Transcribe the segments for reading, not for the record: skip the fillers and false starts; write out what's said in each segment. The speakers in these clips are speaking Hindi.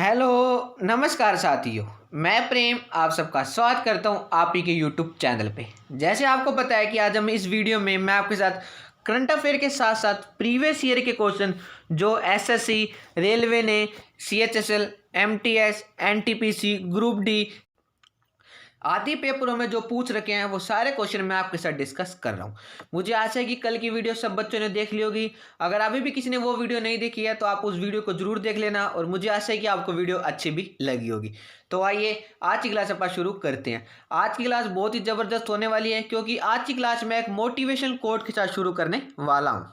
हेलो, नमस्कार साथियों। मैं प्रेम आप सबका स्वागत करता हूं आप ही के यूट्यूब चैनल पे। जैसे आपको पता है कि आज हम इस वीडियो में मैं आपके साथ करंट अफेयर के साथ साथ प्रीवियस ईयर के क्वेश्चन जो एसएससी, रेलवे ने, CHSL, MTS, NTPC, group D आदि पेपरों में जो पूछ रखे हैं वो सारे क्वेश्चन मैं आपके साथ डिस्कस कर रहा हूँ। मुझे आशा है कि कल की वीडियो सब बच्चों ने देख ली होगी। अगर अभी भी किसी ने वो वीडियो नहीं देखी है तो आप उस वीडियो को जरूर देख लेना और मुझे आशा है कि आपको वीडियो अच्छी भी लगी होगी। तो आइए आज की क्लास अपन शुरू करते हैं। आज की क्लास बहुत ही ज़बरदस्त होने वाली है क्योंकि आज की क्लास में एक मोटिवेशन कोट के साथ शुरू करने वाला हूँ।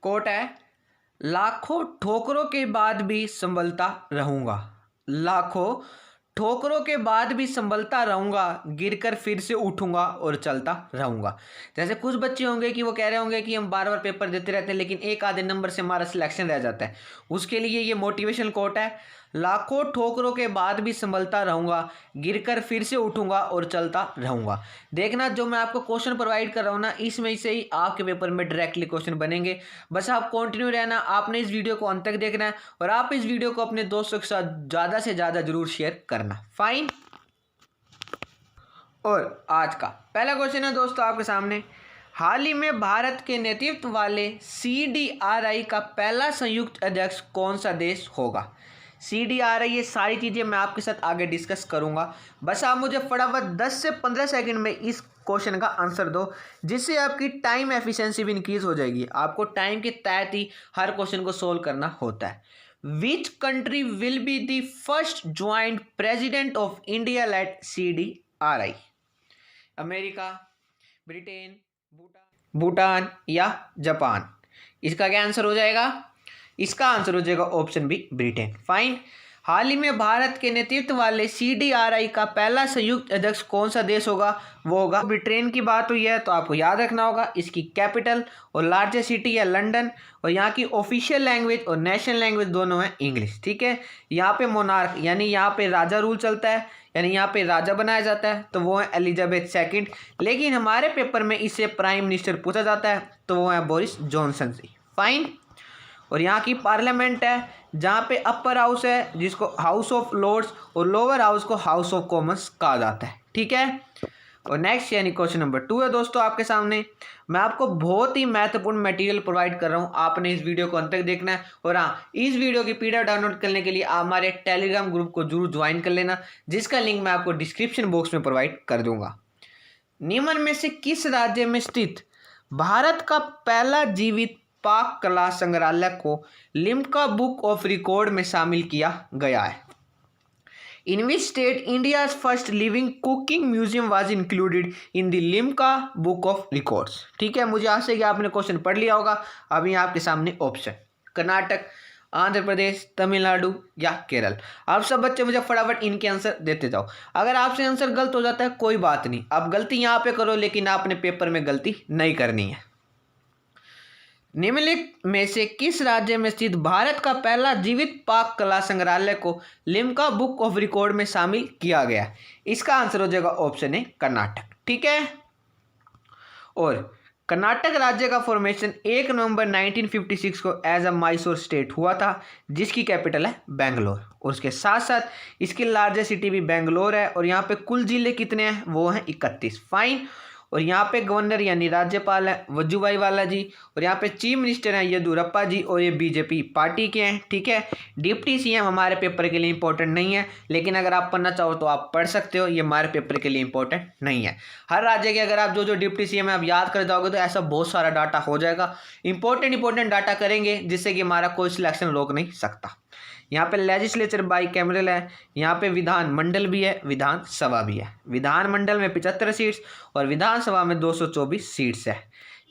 कोट है, लाखों ठोकरों के बाद भी संभलता रहूंगा। लाखों ठोकरों के बाद भी संभलता रहूंगा, गिरकर फिर से उठूंगा और चलता रहूंगा। जैसे कुछ बच्चे होंगे कि वो कह रहे होंगे कि हम बार बार पेपर देते रहते हैं लेकिन एक आधे नंबर से हमारा सिलेक्शन रह जाता है। उसके लिए ये मोटिवेशनल कोट है, लाखों ठोकरों के बाद भी संभलता रहूंगा, गिरकर फिर से उठूंगा और चलता रहूंगा। देखना जो मैं आपको क्वेश्चन प्रोवाइड कर रहा हूँ ना, इसमें से ही आपके पेपर में डायरेक्टली क्वेश्चन बनेंगे। बस आप कंटिन्यू रहना, आपने इस वीडियो को अंत तक देखना है और आप इस वीडियो को अपने दोस्तों के साथ ज़्यादा से ज़्यादा जरूर शेयर करना। फाइन। और आज का पहला क्वेश्चन है दोस्तों आपके सामने, हाल ही में भारत के नेतृत्व वाले CDRI का पहला संयुक्त अध्यक्ष कौन सा देश होगा। CDRI, ये सारी चीज़ें मैं आपके साथ आगे डिस्कस करूंगा। बस आप मुझे फटाफट 10 से 15 सेकंड में इस क्वेश्चन का आंसर दो, जिससे आपकी टाइम एफिशिएंसी भी इंक्रीज हो जाएगी। आपको टाइम के तहत ही हर क्वेश्चन को सोल्व करना होता है। Which country will be the first joint president of India lead CDRI। America, Britain, Bhutan या जापान। इसका क्या आंसर हो जाएगा? इसका आंसर हो जाएगा ऑप्शन बी, ब्रिटेन। फाइन। हाल ही में भारत के नेतृत्व वाले CDRI का पहला संयुक्त अध्यक्ष कौन सा देश होगा? वो होगा ब्रिटेन। की बात हुई है तो आपको याद रखना होगा इसकी कैपिटल और लार्जेस्ट सिटी है लंदन और यहाँ की ऑफिशियल लैंग्वेज और नेशनल लैंग्वेज दोनों है इंग्लिश। ठीक है। यहाँ पे मोनार्क यानी यहाँ पे राजा रूल चलता है, यानी यहाँ पे राजा बनाया जाता है, तो वो है एलिजाबेथ सेकंड। लेकिन हमारे पेपर में इससे प्राइम मिनिस्टर पूछा जाता है तो वो है बोरिस जॉनसन जी। फाइन। और यहाँ की पार्लियामेंट है जहाँ पे अपर हाउस है जिसको हाउस ऑफ लॉर्ड्स और लोअर हाउस को हाउस ऑफ कॉमन्स कहा जाता है। ठीक है। और नेक्स्ट यानी क्वेश्चन नंबर 2 है दोस्तों आपके सामने। मैं आपको बहुत ही महत्वपूर्ण मटेरियल प्रोवाइड कर रहा हूँ, आपने इस वीडियो को अंत तक देखना है। और हाँ, इस वीडियो की PDF डाउनलोड करने के लिए आप हमारे टेलीग्राम ग्रुप को जरूर ज्वाइन कर लेना, जिसका लिंक मैं आपको डिस्क्रिप्शन बॉक्स में प्रोवाइड कर दूंगा। निम्न में से किस राज्य में स्थित भारत का पहला जीवित पाक कला संग्रहालय को लिम्का बुक ऑफ रिकॉर्ड में शामिल किया गया है? In which state India first living cooking museum was included in the Limca book of records. ठीक है। मुझे आशा है कि आपने क्वेश्चन पढ़ लिया होगा। अभी आपके सामने ऑप्शन कर्नाटक, आंध्र प्रदेश, तमिलनाडु या केरल। आप सब बच्चे मुझे फटाफट इनके आंसर देते जाओ। अगर आपसे आंसर गलत हो जाता है कोई बात नहीं, आप गलती यहाँ पे करो लेकिन आपने पेपर में गलती नहीं करनी है। निम्नलिखित में से किस राज्य में स्थित भारत का पहला जीवित पाक कला संग्रहालय को लिम्का बुक ऑफ रिकॉर्ड में शामिल किया गया? इसका आंसर हो जाएगा ऑप्शन ए, कर्नाटक। ठीक है। और कर्नाटक राज्य का फॉर्मेशन 1 नवंबर 1956 को एज अ मैसूर स्टेट हुआ था, जिसकी कैपिटल है बेंगलोर। और उसके साथ साथ इसकी लार्जेस्ट सिटी भी बेंगलोर है। और यहाँ पे कुल जिले कितने हैं? वो हैं 31। फाइन। और यहाँ पे गवर्नर यानी राज्यपाल है वजुभाई वाला जी और यहाँ पे चीफ मिनिस्टर हैं येदियुरप्पा जी और ये बीजेपी पार्टी के हैं। ठीक है। डिप्टी CM हमारे पेपर के लिए इंपॉर्टेंट नहीं है, लेकिन अगर आप पढ़ना चाहो तो आप पढ़ सकते हो, ये हमारे पेपर के लिए इंपॉर्टेंट नहीं है। हर राज्य के अगर आप जो जो डिप्टी CM है आप याद कर जाओगे तो ऐसा बहुत सारा डाटा हो जाएगा। इंपॉर्टेंट डाटा करेंगे जिससे कि हमारा कोई सिलेक्शन रोक नहीं सकता। यहाँ पे लेजिस्लेचर बाई कैमरल है, यहाँ पे विधान मंडल भी है, विधानसभा भी है। विधान मंडल में 75 सीट्स और विधानसभा में 224 सीट्स है।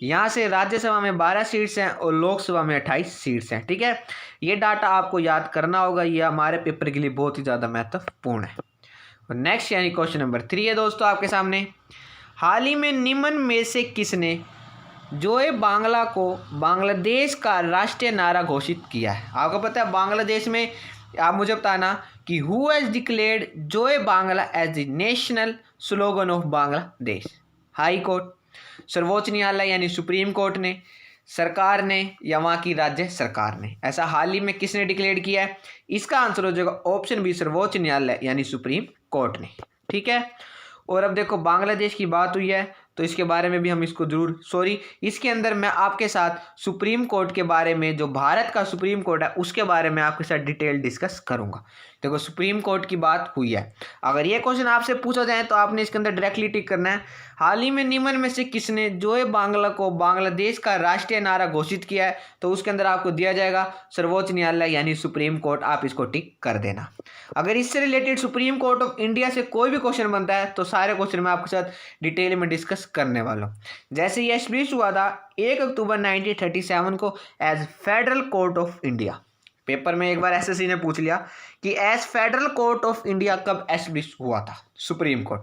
यहाँ से राज्यसभा में 12 सीट्स हैं और लोकसभा में 28 सीट्स हैं। ठीक है। ये डाटा आपको याद करना होगा, ये हमारे पेपर के लिए बहुत ही ज़्यादा महत्वपूर्ण है। और नेक्स्ट यानी क्वेश्चन नंबर 3 है दोस्तों आपके सामने। हाल ही में निम्न में से किसने जोए बांग्ला को बांग्लादेश का राष्ट्रीय नारा घोषित किया है? आपको पता है बांग्लादेश में, आप मुझे बताना कि who has declared Joy Bangla as the national slogan of Bangladesh? High court, सर्वोच्च न्यायालय यानी सुप्रीम कोर्ट ने, सरकार ने या वहाँ की राज्य सरकार ने। ऐसा हाल ही में किसने डिक्लेयर किया है? इसका आंसर हो जाएगा ऑप्शन बी, सर्वोच्च न्यायालय यानी सुप्रीम कोर्ट ने। ठीक है। और अब देखो बांग्लादेश की बात हुई है तो इसके बारे में भी हम इसको जरूर इसके अंदर मैं आपके साथ सुप्रीम कोर्ट के बारे में, जो भारत का सुप्रीम कोर्ट है उसके बारे में आपके साथ डिटेल डिस्कस करूंगा। देखो सुप्रीम कोर्ट की बात हुई है, अगर ये क्वेश्चन आपसे पूछा जाए तो आपने इसके अंदर डायरेक्टली टिक करना है, हाल ही में निम्न में से किसने जोए बांग्ला को बांग्लादेश का राष्ट्रीय नारा घोषित किया है? तो उसके अंदर आपको दिया जाएगा सर्वोच्च न्यायालय यानी सुप्रीम कोर्ट, आप इसको टिक कर देना। अगर इससे related supreme court of India से कोई भी क्वेश्चन बनता है तो सारे क्वेश्चन मैं आपके साथ डिटेल में डिस्कस करने वाला हूँ। जैसे ये एस्टैब्लिश हुआ था 1 अक्टूबर 1937 को as federal court of India. Paper में एक बार एसएससी ने पूछ लिया कि as federal court of India कब एस्टैब्लिश हुआ था सुप्रीम कोर्ट,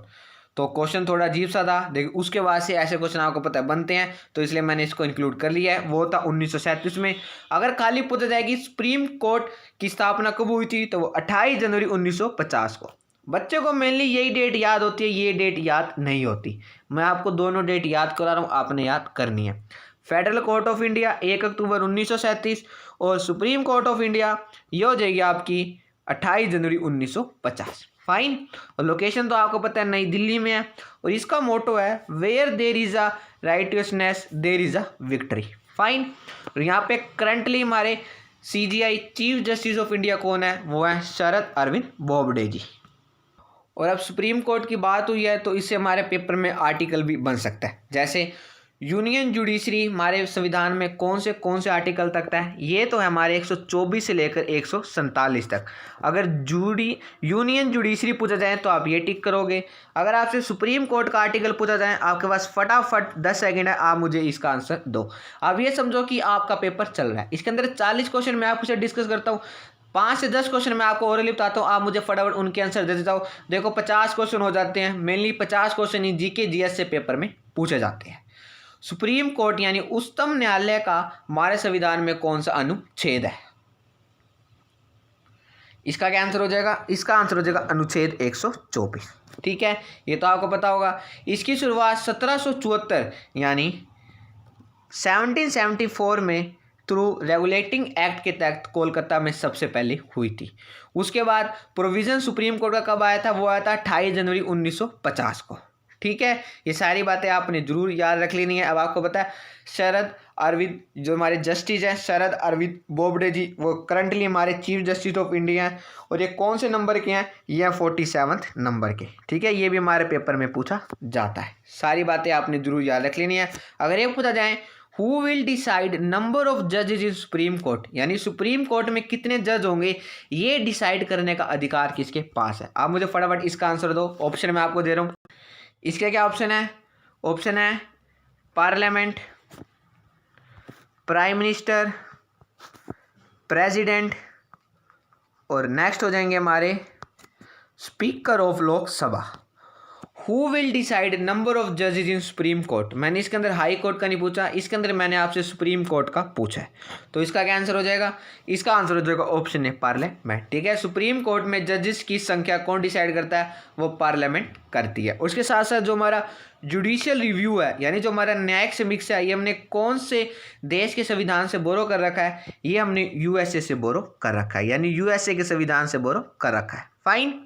तो क्वेश्चन थोड़ा अजीब सा था। देखिए उसके बाद से ऐसे क्वेश्चन आपको पता है बनते हैं, तो इसलिए मैंने इसको इंक्लूड कर लिया है। वो था 1937 में। अगर खाली पूछा जाए कि सुप्रीम कोर्ट की स्थापना कब हुई थी तो वो 28 जनवरी 1950 को। बच्चे को मेनली यही डेट याद होती है, ये डेट याद नहीं होती। मैं आपको दोनों डेट याद करा रहा हूँ, आपने याद करनी है। Federal court of India 1 October 1937 और सुप्रीम कोर्ट ऑफ इंडिया ये हो जाएगी आपकी 28 जनवरी 1950। फाइन। और लोकेशन तो आपको पता है नई दिल्ली में है, और इसका मोटो है where there is a righteousness there is a victory. Fine. और यहाँ पे करंटली हमारे CJI chief justice of India कौन है? वो है शरद अरविंद बोबडे जी। और अब सुप्रीम कोर्ट की बात हुई है तो इससे हमारे पेपर में आर्टिकल भी बन सकता है। जैसे यूनियन जुडिशरी हमारे संविधान में कौन से आर्टिकल तक है? ये तो है हमारे 124 से लेकर 147 तक। अगर यूनियन जुडिशरी पूछा जाए तो आप ये टिक करोगे। अगर आपसे सुप्रीम कोर्ट का आर्टिकल पूछा जाए, आपके पास फटाफट 10 सेकंड है, आप मुझे इसका आंसर दो। आप ये समझो कि आपका पेपर चल रहा है, इसके अंदर 40 क्वेश्चन मैं आपसे डिस्कस करता हूँ, 5 से 10 क्वेश्चन मैं आपको ओरली बताता हूँ, आप मुझे फटाफट उनके आंसर दे देता हूँ। देखो 50 क्वेश्चन हो जाते हैं, मेनली 50 क्वेश्चन ही जीके जीएस से पेपर में पूछे जाते हैं। सुप्रीम कोर्ट यानी उच्चतम न्यायालय का हमारे संविधान में कौन सा अनुच्छेद है? इसका क्या आंसर हो जाएगा? इसका आंसर हो जाएगा अनुच्छेद 124। ठीक है, ये तो आपको पता होगा। इसकी शुरुआत 1774 यानी 1774 में थ्रू रेगुलेटिंग एक्ट के तहत कोलकाता में सबसे पहले हुई थी। उसके बाद प्रोविजन सुप्रीम कोर्ट का कब आया था? वो आया था 28 जनवरी 1950 को। ठीक है, ये सारी बातें आपने जरूर याद रख लेनी है। अब आपको पता है शरद अरविंद जो हमारे जस्टिस हैं, शरद अरविंद बोबडे जी, वो करंटली हमारे चीफ जस्टिस ऑफ इंडिया हैं, और ये कौन से नंबर के हैं? ये 47 नंबर के। ठीक है, ये भी हमारे पेपर में पूछा जाता है। सारी बातें आपने जरूर याद रख लेनी है। अगर ये पूछा जाए who will decide number of जजेस इन सुप्रीम कोर्ट, यानी सुप्रीम कोर्ट में कितने जज होंगे, ये डिसाइड करने का अधिकार किसके पास है? आप मुझे फटाफट इसका आंसर दो। ऑप्शन मैं आपको दे रहा हूँ। इसके क्या ऑप्शन है? ऑप्शन है पार्लियामेंट, प्राइम मिनिस्टर, प्रेसिडेंट, और नेक्स्ट हो जाएंगे हमारे speaker of Lok Sabha. Who will decide number of जजेस इन सुप्रीम कोर्ट? मैंने इसके अंदर हाई कोर्ट का नहीं पूछा, इसके अंदर मैंने आपसे सुप्रीम कोर्ट का पूछा है। तो इसका क्या आंसर हो जाएगा? इसका आंसर हो जाएगा ऑप्शन है पार्लियामेंट। ठीक है, सुप्रीम कोर्ट में जजेस की संख्या कौन डिसाइड करता है? वो पार्लियामेंट करती है। उसके साथ साथ जो हमारा जुडिशियल रिव्यू है, यानी जो हमारा न्यायिक समीक्षा है, ये हमने कौन से देश के संविधान से बोरो कर रखा है? ये हमने यूएसए से बोरो कर रखा है, यानी यूएसए के संविधान से बोरो कर रखा है। फाइन।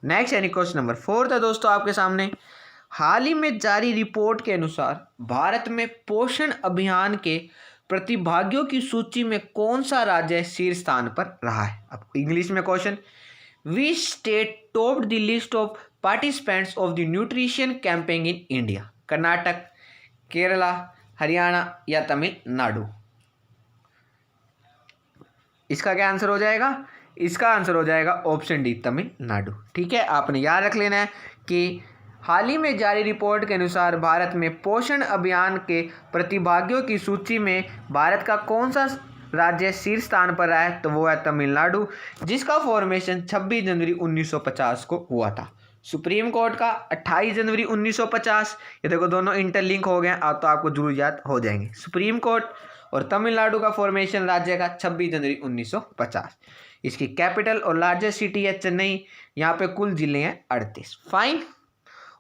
नेक्स्ट यानी क्वेश्चन नंबर 4 था दोस्तों आपके सामने। हाल ही में जारी रिपोर्ट के अनुसार भारत में पोषण अभियान के प्रतिभागियों की सूची में कौन सा राज्य शीर्ष स्थान पर रहा है? अब इंग्लिश में question, which state topped the list of participants of the nutrition campaign in India? Karnataka, Kerala, Haryana या तमिलनाडु? इसका क्या आंसर हो जाएगा? इसका आंसर हो जाएगा ऑप्शन डी, तमिलनाडु। ठीक है, आपने याद रख लेना है कि हाल ही में जारी रिपोर्ट के अनुसार भारत में पोषण अभियान के प्रतिभागियों की सूची में भारत का कौन सा राज्य शीर्ष स्थान पर रहा है? तो वो है तमिलनाडु, जिसका फॉर्मेशन 26 जनवरी 1950 को हुआ था। सुप्रीम कोर्ट का 28 जनवरी 1950। ये देखो दोनों इंटरलिंक हो गए, अब तो आपको जरूर याद हो जाएंगे। सुप्रीम कोर्ट और तमिलनाडु का फॉर्मेशन राज्य का 26 जनवरी 1950। इसकी कैपिटल और लार्जेस्ट सिटी है चेन्नई। यहाँ पे कुल जिले हैं 38। फाइन।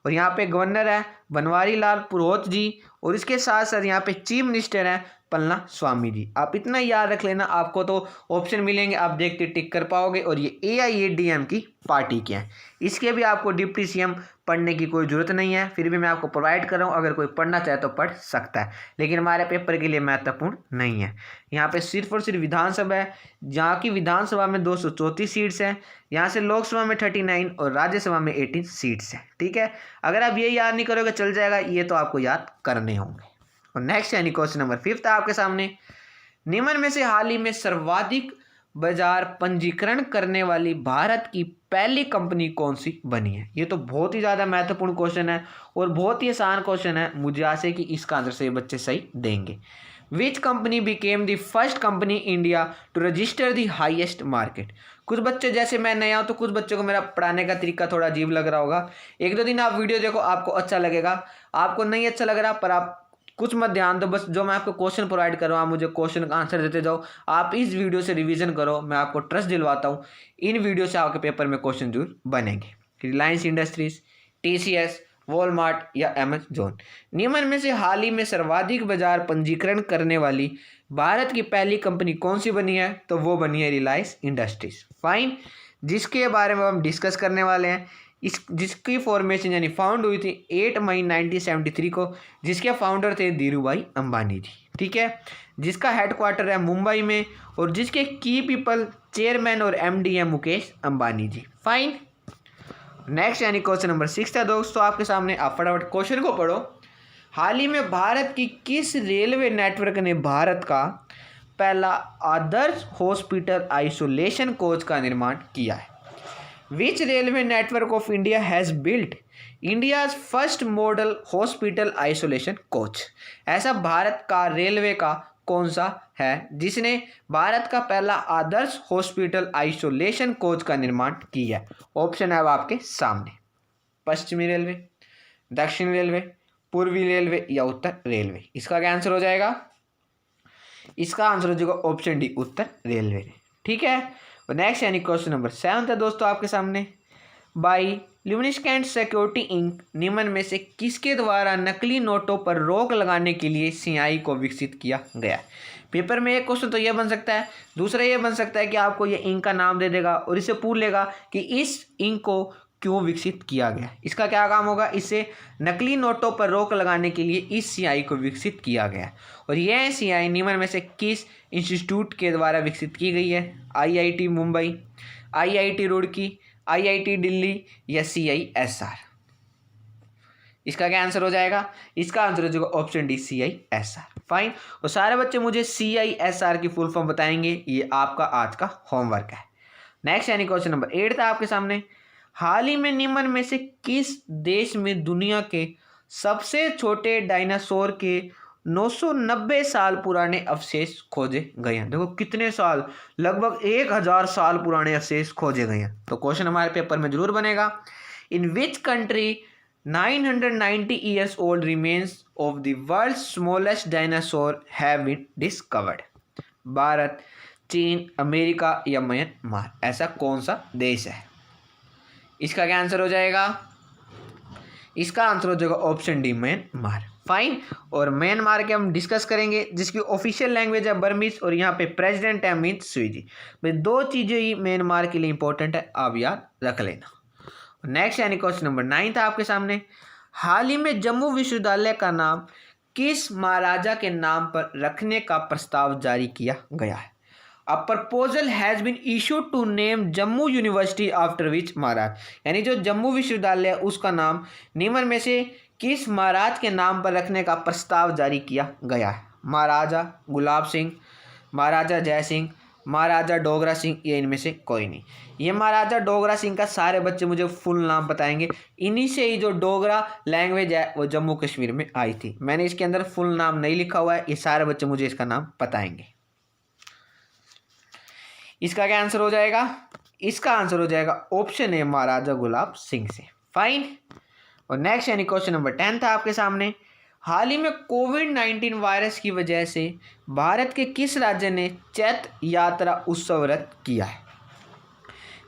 और यहाँ पे गवर्नर है बनवारी लाल पुरोहित जी, और इसके साथ साथ यहाँ पे चीफ मिनिस्टर हैं पन्ना स्वामी जी। आप इतना याद रख लेना, आपको तो ऑप्शन मिलेंगे, आप देखते टिक कर पाओगे। और ये AIADM की पार्टी के हैं। इसके भी आपको डिप्टी CM पढ़ने की कोई ज़रूरत नहीं है, फिर भी मैं आपको प्रोवाइड कर रहा हूँ, अगर कोई पढ़ना चाहे तो पढ़ सकता है, लेकिन हमारे पेपर के लिए महत्वपूर्ण नहीं है। यहाँ पे सिर्फ और सिर्फ विधानसभा है, जहाँ की विधानसभा में 234 सीट्स हैं, यहाँ से लोकसभा में 39 और राज्यसभा में 18 सीट्स हैं। ठीक है, अगर आप ये याद नहीं करोगे चल जाएगा, ये तो आपको याद करने होंगे। और नेक्स्ट यानी क्वेश्चन नंबर 5 आपके सामने, निम्न में से हाल ही में सर्वाधिक बाजार पंजीकरण करने वाली भारत की पहली कंपनी कौन सी बनी है? ये तो बहुत ही ज़्यादा महत्वपूर्ण क्वेश्चन है और बहुत ही आसान क्वेश्चन है। मुझे आशा है कि इसका आंसर से बच्चे सही देंगे। Which company became the first company India to register the highest market? कुछ बच्चे, जैसे मैं नया हूँ तो कुछ बच्चों को मेरा पढ़ाने का तरीका थोड़ा अजीब लग रहा होगा। एक दो दिन आप वीडियो देखो, आपको अच्छा लगेगा। आपको नहीं अच्छा लग रहा पर आप कुछ मत ध्यान दो, बस जो मैं आपको क्वेश्चन प्रोवाइड कर रहा हूँ आप मुझे क्वेश्चन का आंसर देते जाओ। आप इस वीडियो से रिवीजन करो, मैं आपको ट्रस्ट दिलवाता हूँ, इन वीडियो से आपके पेपर में क्वेश्चन जरूर बनेंगे। रिलायंस इंडस्ट्रीज, TCS, वॉलमार्ट या Amazon। निम्न में से हाल ही में सर्वाधिक बाजार पंजीकरण करने वाली भारत की पहली कंपनी कौन सी बनी है? तो वो बनी है रिलायंस इंडस्ट्रीज। फाइन, जिसके बारे में हम डिस्कस करने वाले हैं। जिसकी फॉर्मेशन यानी फाउंड हुई थी 8 मई 1973 को, जिसके फाउंडर थे धीरू भाई अंबानी जी। ठीक है, जिसका हेडक्वार्टर है मुंबई में और जिसके की पीपल चेयरमैन और MD है मुकेश अंबानी जी। फाइन, नेक्स्ट यानी क्वेश्चन नंबर 6 है दोस्तों आपके सामने। आप फटाफट क्वेश्चन को पढ़ो। हाल ही में भारत की किस रेलवे नेटवर्क ने भारत का पहला आदर्श हॉस्पिटल आइसोलेशन कोच का निर्माण किया है? Which railway network of India has built India's first model hospital isolation coach? ऐसा भारत का रेलवे का कौन सा है जिसने भारत का पहला आदर्श हॉस्पिटल आइसोलेशन कोच का निर्माण किया है? ऑप्शन है अब आपके सामने, पश्चिमी रेलवे, दक्षिण रेलवे, पूर्वी रेलवे या उत्तर रेलवे। इसका क्या आंसर हो जाएगा? इसका आंसर हो जाएगा ऑप्शन डी, उत्तर रेलवे। ठीक है, नेक्स्ट यानी क्वेश्चन नंबर 7 है दोस्तों आपके सामने। बाई ल्यूमिनेसेंट सिक्योरिटी इंक निम्न में से किसके द्वारा नकली नोटों पर रोक लगाने के लिए स्याही को विकसित किया गया? पेपर में एक क्वेश्चन तो यह बन सकता है, दूसरा यह बन सकता है कि आपको ये इंक का नाम दे देगा और इससे पूछ लेगा कि इस इंक को क्यों विकसित किया गया। इसका क्या काम होगा? इससे नकली नोटों पर रोक लगाने के लिए इस स्याही को विकसित किया गया। और यह स्याही निम्न में से किस इंस्टीट्यूट के द्वारा विकसित की गई है? IIT Mumbai, IIT Roorkee, IIT Delhi या CISR। इसका क्या आंसर हो जाएगा? इसका आंसर हो जाएगा ऑप्शन डी, CISR। फाइन, और सारे बच्चे मुझे CISR की फुल फॉर्म बताएंगे, ये आपका आज का होमवर्क है। नेक्स्ट यानी क्वेश्चन नंबर 8 था आपके सामने। हाल ही में निम्न में से किस देश में दुनिया के सबसे छोटे डायनासोर के 990 साल पुराने अवशेष खोजे गए हैं? देखो कितने साल, लगभग 1000 साल पुराने अवशेष खोजे गए हैं। तो क्वेश्चन हमारे पेपर में जरूर बनेगा। In which country 990 years old remains of the world smallest dinosaur have been discovered? Bharat, Cheen, America या म्यांमार। ऐसा कौन सा देश है? इसका क्या आंसर हो जाएगा? इसका आंसर हो जाएगा ऑप्शन डी, म्यांमार। फाइन, और म्यांमार के हम डिस्कस करेंगे, जिसकी ऑफिशियल लैंग्वेज है बर्मीज और यहाँ पे प्रेसिडेंट है मीत स्वीजी। भाई दो चीज़ें ही म्यांमार के लिए इंपॉर्टेंट है, आप याद रख लेना। नेक्स्ट यानी क्वेश्चन नंबर 9 था आपके सामने। हाल ही में जम्मू विश्वविद्यालय का नाम किस महाराजा के नाम पर रखने का प्रस्ताव जारी किया गया है? A proposal has been issued to name Jammu university after which Maharaj. यानी जो जम्मू विश्वविद्यालय उसका नाम निम्न में से किस महाराज के नाम पर रखने का प्रस्ताव जारी किया गया है? महाराजा गुलाब सिंह, महाराजा जय सिंह, महाराजा डोगरा सिंह या इनमें से कोई नहीं। ये महाराजा डोगरा सिंह का सारे बच्चे मुझे फुल नाम बताएंगे। इन्हीं से ही जो डोगरा लैंग्वेज है वो जम्मू कश्मीर में आई थी। मैंने इसके अंदर फुल नाम नहीं लिखा हुआ है, ये सारे बच्चे मुझे इसका नाम बताएंगे। इसका क्या आंसर हो जाएगा? इसका आंसर हो जाएगा ऑप्शन ए, महाराजा गुलाब सिंह से। फाइन, और नेक्स्ट यानी क्वेश्चन नंबर 10 था आपके सामने। हाल ही में कोविड-19 वायरस की वजह से भारत के किस राज्य ने चैत्र यात्रा उत्सव रद्द किया है?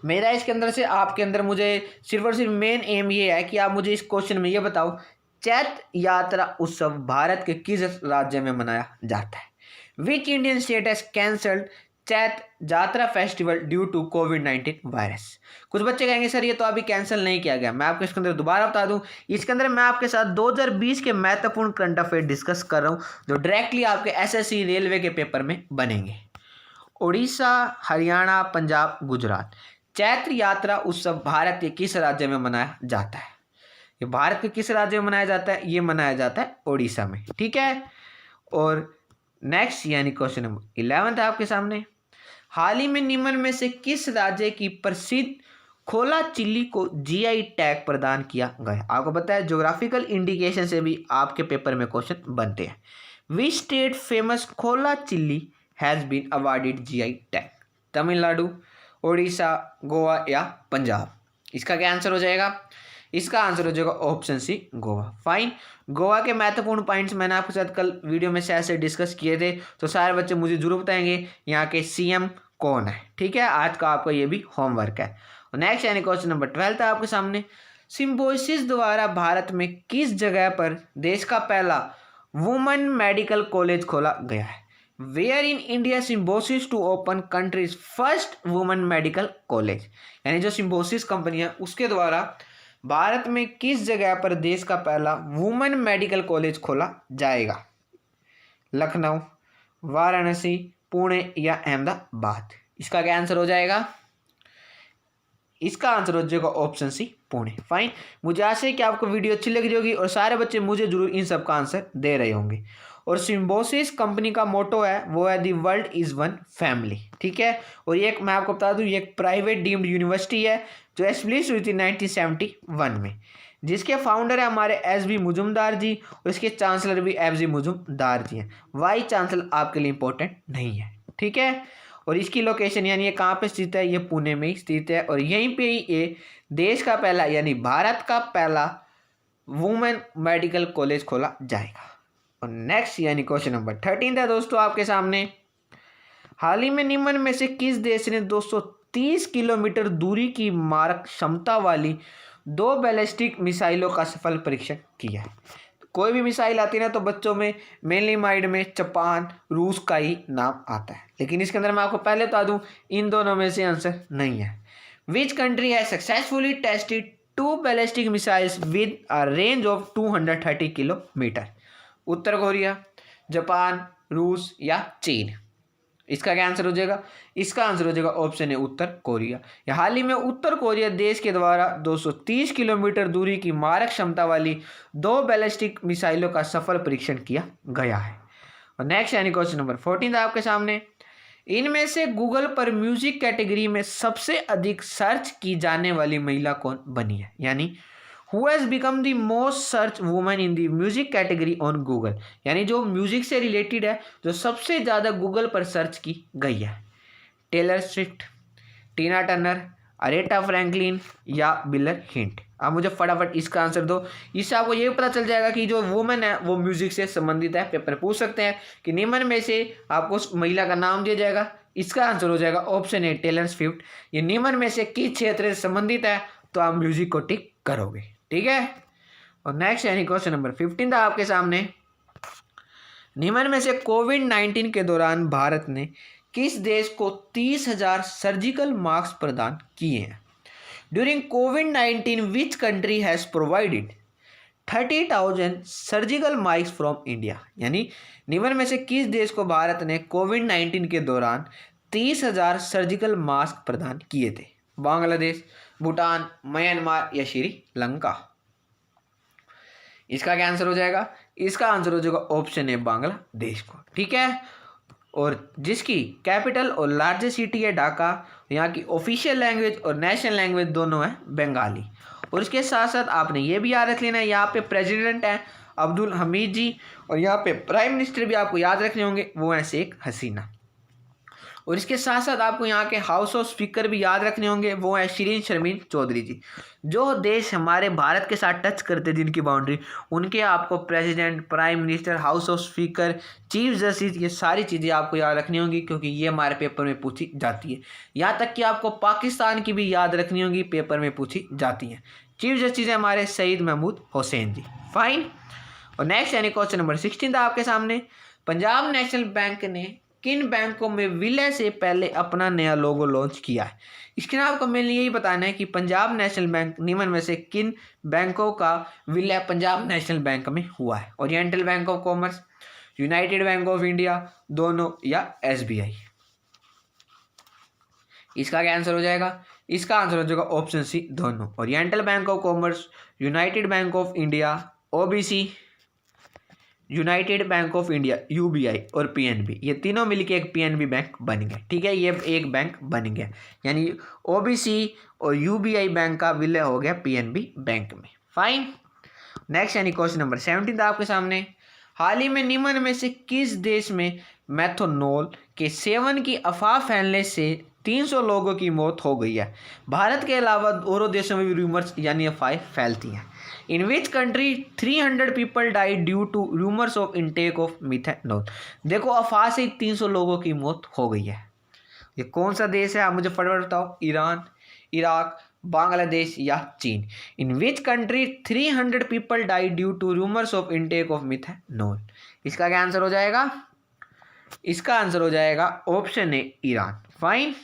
मेरा इसके अंदर से आपके अंदर मुझे सिर्फ और सिर्फ मेन एम ये है कि आप मुझे इस क्वेश्चन में ये बताओ, चैत्र यात्रा उत्सव भारत के किस राज्य में मनाया जाता है? Which Indian state has cancelled Chait Yatra festival due to कोविड-19 वायरस। कुछ बच्चे कहेंगे सर ये तो अभी कैंसिल नहीं किया गया। मैं आपको इसके अंदर दोबारा बता दूं, इसके अंदर मैं आपके साथ 2020 के महत्वपूर्ण करंट अफेयर डिस्कस कर रहा हूं जो डायरेक्टली आपके एसएससी रेलवे के पेपर में बनेंगे। उड़ीसा, हरियाणा, पंजाब, गुजरात। चैत्र यात्रा उत्सव भारत के किस राज्य में मनाया जाता है? ये भारत के किस राज्य में मनाया जाता है? ये मनाया जाता है उड़ीसा में। ठीक है। और नेक्स्ट यानी क्वेश्चन नंबर 11 है आपके सामने। हाल ही में निम्न में से किस राज्य की प्रसिद्ध खोला चिल्ली को जीआई टैग प्रदान किया गया? आपको पता है ज्योग्राफिकल इंडिकेशन से भी आपके पेपर में क्वेश्चन बनते हैं। Which state famous Khola chilli has been awarded GI tag? Tamil Nadu, Orissa, Goa या पंजाब? इसका क्या आंसर हो जाएगा? इसका आंसर हो जाएगा option C, Goa. Fine. Goa के महत्वपूर्ण पॉइंट्स मैंने आपके साथ कल वीडियो में से डिस्कस किए थे, तो सारे बच्चे मुझे जरूर बताएंगे यहाँ के सीएम कौन है। ठीक है, आज का आपका ये भी होमवर्क है। और नेक्स्ट यानी क्वेश्चन नंबर 12 है आपके सामने। सिम्बोसिस द्वारा भारत में किस जगह पर देश का पहला वुमेन मेडिकल कॉलेज खोला गया है? Where in India Symbiosis to open country's first women medical college? यानी जो सिम्बोसिस कंपनी है उसके द्वारा भारत में किस जगह पर देश का पहला वुमेन मेडिकल कॉलेज खोला जाएगा? लखनऊ, वाराणसी, पुणे या अहमदाबाद? इसका क्या आंसर हो जाएगा? इसका आंसर हो जाएगा ऑप्शन सी, पुणे। फाइन। मुझे आशा है कि आपको वीडियो अच्छी लगी होगी और सारे बच्चे मुझे जरूर इन सब का आंसर दे रहे होंगे। और सिम्बोसिस कंपनी का मोटो है वो है the world is one family. ठीक है। और ये मैं आपको बता दूं ये एक प्राइवेट डीम्ड यूनिवर्सिटी है जो एस्टेब्लिश हुई थी 1971 में, जिसके फाउंडर है हमारे एस.बी. मुजुमदार जी और इसके चांसलर भी एफ.जी. मुजुमदार जी हैं। वाइस चांसलर आपके लिए इंपॉर्टेंट नहीं है। ठीक है। और इसकी लोकेशन यानी ये कहाँ पे स्थित है? ये पुणे में ही स्थित है और यहीं पे ही ये देश का पहला यानी भारत का पहला वुमेन मेडिकल कॉलेज खोला जाएगा। और नेक्स्ट यानी क्वेश्चन नंबर 13 है दोस्तों आपके सामने। हाल ही में निम्न में से किस देश ने 230 किलोमीटर दूरी की मारक क्षमता वाली 2 बैलिस्टिक मिसाइलों का सफल परीक्षण किया है? कोई भी मिसाइल आती है ना तो बच्चों में मेनली माइंड में जापान, रूस का ही नाम आता है, लेकिन इसके अंदर मैं आपको पहले बता दूं इन दोनों में से आंसर नहीं है। Which country has successfully tested 2 ballistic missiles with a range of 230 kilometre? Uttar Korea, Japan, रूस या चीन? इसका क्या आंसर हो जाएगा? इसका आंसर हो जाएगा ऑप्शन है उत्तर कोरिया। हाल ही में उत्तर कोरिया देश के द्वारा 230 किलोमीटर दूरी की मारक क्षमता वाली 2 बैलिस्टिक मिसाइलों का सफल परीक्षण किया गया है। और नेक्स्ट यानी क्वेश्चन नंबर 14 आपके सामने। इनमें से गूगल पर म्यूजिक कैटेगरी में सबसे अधिक सर्च की जाने वाली महिला कौन बनी है? यानी who has become the most search woman in the music category on Google? यानी जो म्यूजिक से रिलेटेड है जो सबसे ज़्यादा गूगल पर सर्च की गई है। टेलर स्विफ्ट, टीना टर्नर, अरेटा फ्रैंकलिन या बिलर हिंट? आप मुझे फटाफट इसका आंसर दो। इससे आपको ये पता चल जाएगा कि जो वुमन है वो म्यूजिक से संबंधित है। पेपर पूछ सकते हैं कि निम्न में से आपको उस महिला का नाम दिया जाएगा। इसका आंसर हो जाएगा ऑप्शन ए टेलर स्विफ्ट। ये निम्न में से किस क्षेत्र से संबंधित है तो आप म्यूजिक को टिक करोगे। ठीक है। और नेक्स्ट यानी क्वेश्चन नंबर 15 था आपके सामने। निम्न में से कोविड-19 के दौरान भारत ने किस देश को 30,000 सर्जिकल मास्क प्रदान किए हैं? During covid which country has provided 30,000 surgical mask from India? यानी निम्न में से किस देश को भारत ने कोविड-19 के दौरान 30,000 सर्जिकल मास्क प्रदान किए थे? बांग्लादेश, भूटान, म्यांमार या श्रीलंका? इसका क्या आंसर हो जाएगा? इसका आंसर हो जाएगा ऑप्शन है बांग्लादेश को। ठीक है। और जिसकी कैपिटल और लार्जेस्ट सिटी है ढाका। यहाँ की ऑफिशियल लैंग्वेज और नेशनल लैंग्वेज दोनों है बंगाली। और इसके साथ साथ आपने ये भी याद रख लेना है यहाँ पे प्रेसिडेंट हैं अब्दुल हमीद जी और यहाँ पे प्राइम मिनिस्टर भी आपको याद रखने होंगे वो हैं शेख हसीना। और इसके साथ साथ आपको यहाँ के हाउस ऑफ स्पीकर भी याद रखने होंगे वो हैं शिरीन शर्मीन चौधरी जी। जो देश हमारे भारत के साथ टच करते जिनकी बाउंड्री उनके आपको president, prime minister, house of speaker, chief justice ये सारी चीज़ें आपको याद रखनी होंगी क्योंकि ये हमारे पेपर में पूछी जाती है। यहाँ तक कि आपको पाकिस्तान की भी याद रखनी होगी, पेपर में पूछी जाती हैं। चीफ जस्टिस है हमारे सईद महमूद हुसैन जी। फाइन। और नेक्स्ट यानी क्वेश्चन नंबर 16 था आपके सामने। पंजाब नेशनल बैंक ने किन बैंकों में विलय से पहले अपना नया लोगो लॉन्च किया है? इसके नाम आपको मेनली यही बताना है कि पंजाब नेशनल बैंक निम्न में से किन बैंकों का विलय पंजाब नेशनल बैंक में हुआ है? Oriental bank of commerce, United bank of India, दोनों या एसबीआई? इसका क्या आंसर हो जाएगा? इसका आंसर हो जाएगा ऑप्शन सी, दोनों। Oriental bank of commerce, United bank of India, OBC, United bank of India UBI और पीएनबी, ये तीनों मिलके एक पीएनबी बैंक बन गए। ठीक है, ये एक बैंक बन गया, यानी ओबीसी और यूबीआई बैंक का विलय हो गया पीएनबी बैंक में। फाइन। नेक्स्ट यानी क्वेश्चन नंबर 17 आपके सामने। हाल ही में निम्न में से किस देश में मेथनॉल के सेवन की अफवाह फैलने से 300 लोगों की मौत हो गई है? भारत के अलावा और देशों में भी रूमर्स यानी अफवाहें फैलती हैं। In which country 300 people died due to rumours of intake of methanol? देखो, अफवाह से 300 लोगों की मौत हो गई है। ये कौन सा देश है आप मुझे फटाफट बताओ? ईरान, इराक, बांग्लादेश या Cheen? In which country 300 people died due to rumours of intake of methanol? इसका क्या आंसर हो जाएगा? इसका आंसर हो जाएगा option A, Iran. Fine.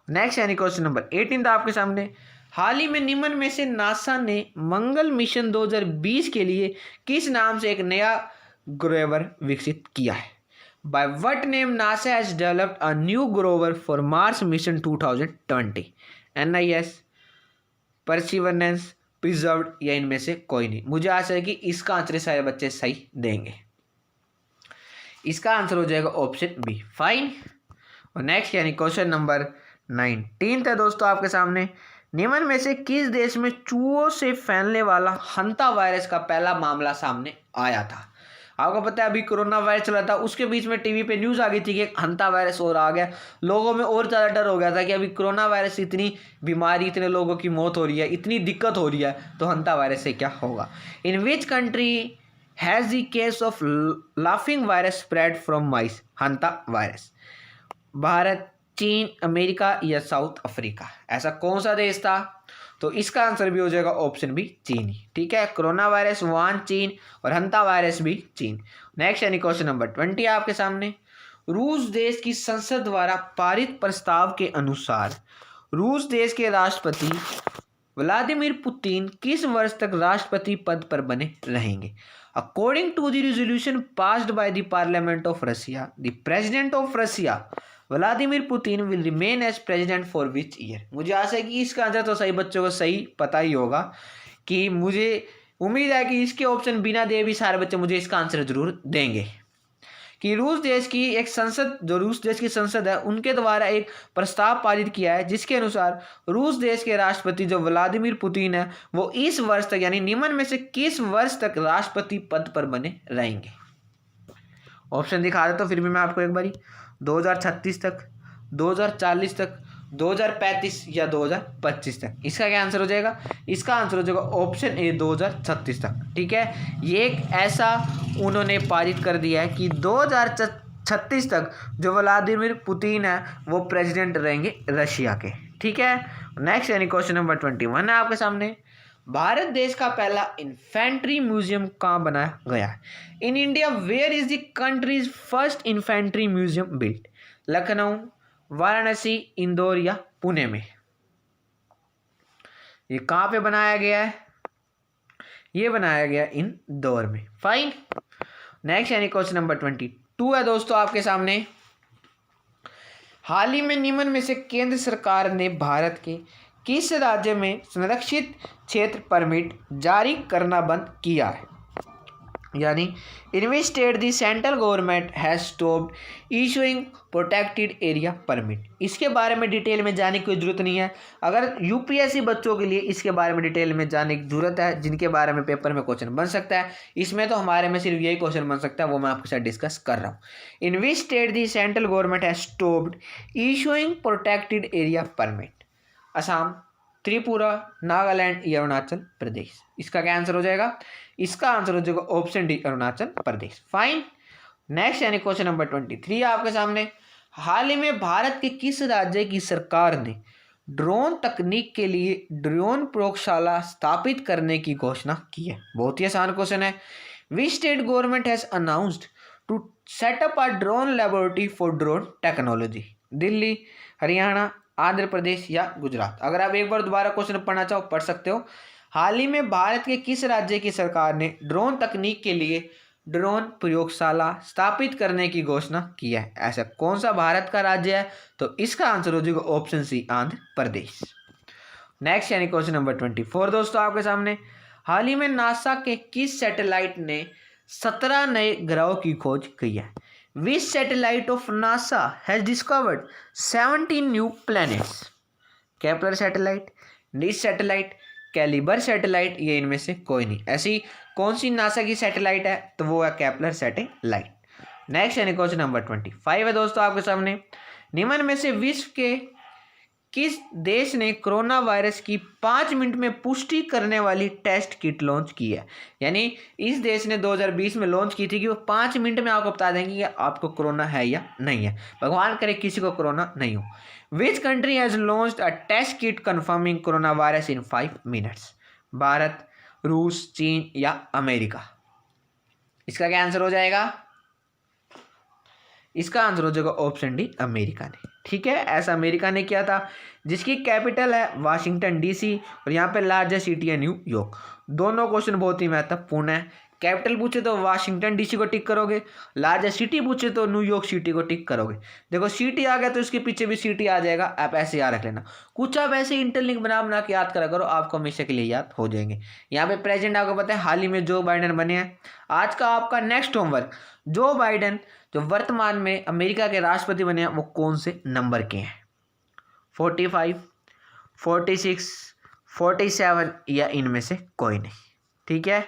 Next यानी क्वेश्चन नंबर 18 आपके सामने। हाल ही में निम्न में से नासा ने मंगल मिशन 2020 के लिए किस नाम से एक नया ग्रोवर विकसित किया है? By what name NASA has developed a new Grover for Mars mission 2020? NIS, perseverance, preserved या इनमें से कोई नहीं? मुझे आशा है कि इसका आंसर सारे बच्चे सही देंगे। इसका आंसर हो जाएगा ऑप्शन बी। फाइन। और नेक्स्ट यानी क्वेश्चन नंबर 19 है दोस्तों आपके सामने। निम्न में से किस देश में चूहों से फैलने वाला हंता वायरस का पहला मामला सामने आया था? आपको पता है अभी कोरोना वायरस चला था, उसके बीच में टीवी पे न्यूज़ आ गई थी कि हंता वायरस और आ गया। लोगों में और ज़्यादा डर हो गया था कि अभी कोरोना वायरस, इतनी बीमारी, इतने लोगों की मौत हो रही है, इतनी दिक्कत हो रही है, तो हंता वायरस से क्या होगा? In which country has the case of laughing virus spread from mice? Hanta virus Bharat, Cheen, America या साउथ अफ्रीका? ऐसा कौन सा देश था? तो इसका आंसर भी हो जाएगा ऑप्शन बी, चीन ही। ठीक है, कोरोना वायरस वुहान चीन और हंता वायरस भी चीन। नेक्स्ट यानी क्वेश्चन नंबर 20 आपके सामने। रूस देश की संसद द्वारा पारित प्रस्ताव के अनुसार रूस देश के राष्ट्रपति व्लादिमीर पुतिन किस वर्ष तक राष्ट्रपति पद पर बने रहेंगे? According to the resolution passed by the parliament of Russia, the president of Russia Vladimir Putin will remain as president for which year? मुझे आशा है कि इसका आंसर तो सही बच्चों को सही पता ही होगा, कि मुझे उम्मीद है कि इसके ऑप्शन बिना दे भी सारे बच्चे मुझे इसका आंसर जरूर देंगे। कि रूस देश की एक संसद, जो रूस देश की संसद है, उनके द्वारा एक प्रस्ताव पारित किया है जिसके अनुसार रूस देश के राष्ट्रपति जो व्लादिमीर पुतिन है, वो इस वर्ष तक यानी निम्न में से किस वर्ष तक राष्ट्रपति पद पर बने रहेंगे? ऑप्शन दिखा देता हूं फिर भी मैं आपको एक बारी। 2036 तक, 2040 तक, 2035 या 2025 तक? इसका क्या आंसर हो जाएगा? इसका आंसर हो जाएगा ऑप्शन ए, 2036 तक। ठीक है, ये एक ऐसा उन्होंने पारित कर दिया है कि 2036 तक जो व्लादिमीर पुतिन है वो प्रेसिडेंट रहेंगे रशिया के। ठीक है, नेक्स्ट यानी क्वेश्चन नंबर 21 है आपके सामने। भारत देश का पहला इन्फेंट्री म्यूजियम कहाँ बनाया गया है? In India where is the country's first infantry museum built? Lucknow, Varanasi, Indore या पुणे में? ये कहाँ पे बनाया गया है? ये बनाया गया इंदौर में। फाइन। नेक्स्ट यानी क्वेश्चन नंबर 22 है दोस्तों आपके सामने। हाल ही में निम्न में से केंद्र सरकार ने भारत के किस राज्य में संरक्षित क्षेत्र परमिट जारी करना बंद किया है? यानी in which state the central government has stopped issuing protected area permit? इसके बारे में डिटेल में जाने की कोई जरूरत नहीं है। अगर यूपीएससी बच्चों के लिए इसके बारे में डिटेल में जाने की जरूरत है, जिनके बारे में पेपर में क्वेश्चन बन सकता है, इसमें तो हमारे में सिर्फ यही क्वेश्चन बन सकता है, वो मैं आपके साथ डिस्कस कर रहा हूँ। In which state the central government has stopped issuing protected area permit? Assam, Tripura, Nagaland या अरुणाचल प्रदेश? इसका क्या आंसर हो जाएगा? इसका आंसर हो जाएगा option D, Arunachal Pradesh. Fine. Next यानी क्वेश्चन नंबर 23 आपके सामने। हाल ही में भारत के किस राज्य की सरकार ने ड्रोन तकनीक के लिए ड्रोन प्रयोगशाला स्थापित करने की घोषणा की है? बहुत ही आसान क्वेश्चन है। Which state government has announced to set up a drone laboratory for drone technology? Delhi, Haryana, Andhra Pradesh या गुजरात? अगर आप एक बार दोबारा क्वेश्चन पढ़ना चाहो पढ़ सकते हो। हाल ही में भारत के किस राज्य की सरकार ने ड्रोन तकनीक के लिए ड्रोन प्रयोगशाला स्थापित करने की घोषणा की है? ऐसा कौन सा भारत का राज्य है? तो इसका आंसर हो जाएगा ऑप्शन सी, आंध्र प्रदेश। नेक्स्ट यानी क्वेश्चन नंबर 24 दोस्तों आपके सामने। हाल ही में नासा के किस सैटेलाइट ने 17 नए ग्रहों की खोज की है? Which satellite of NASA has discovered 17 new planets? Kepler satellite, निस सैटेलाइट, कैलिबर सैटेलाइट, ये इनमें से कोई नहीं। ऐसी कौन सी नासा की सैटेलाइट है? तो वो है केपलर सैटेलाइट। नेक्स्ट यानी क्वेश्चन नंबर 25 है दोस्तों आपके सामने। निम्न में से विश्व के किस देश ने कोरोना वायरस की 5 मिनट में पुष्टि करने वाली टेस्ट किट लॉन्च की है? यानी इस देश ने 2020 में लॉन्च की थी कि वो 5 मिनट में आपको बता देंगे कि आपको कोरोना है या नहीं है। भगवान करे किसी को कोरोना नहीं हो। Which country has launched a test kit confirming corona virus in 5 minutes? Bharat, रूस, चीन या अमेरिका? इसका क्या आंसर हो जाएगा? इसका आंसर हो जाएगा ऑप्शन डी, अमेरिका ने। ठीक है, ऐसा अमेरिका ने किया था, जिसकी कैपिटल है वाशिंगटन डीसी और यहाँ पे लार्जेस्ट सिटी है न्यूयॉर्क। दोनों क्वेश्चन बहुत ही महत्वपूर्ण है। कैपिटल पूछे तो वाशिंगटन डीसी को टिक करोगे, लार्जेस्ट सिटी पूछे तो न्यूयॉर्क सिटी को टिक करोगे। देखो सिटी आ गया तो इसके पीछे भी सिटी आ जाएगा, आप ऐसे याद रख लेना। कुछ आप ऐसे इंटरलिंक बना बना के याद करा करो, आपको हमेशा के लिए याद हो जाएंगे। यहाँ पे प्रेजेंट आपको पता है हाल ही में जो बाइडेन बने हैं। आज का आपका नेक्स्ट होमवर्क, जो बाइडेन जो वर्तमान में अमेरिका के राष्ट्रपति बने हैं वो कौन से नंबर के हैं? 45, 46, 47 या इनमें से कोई नहीं। ठीक है,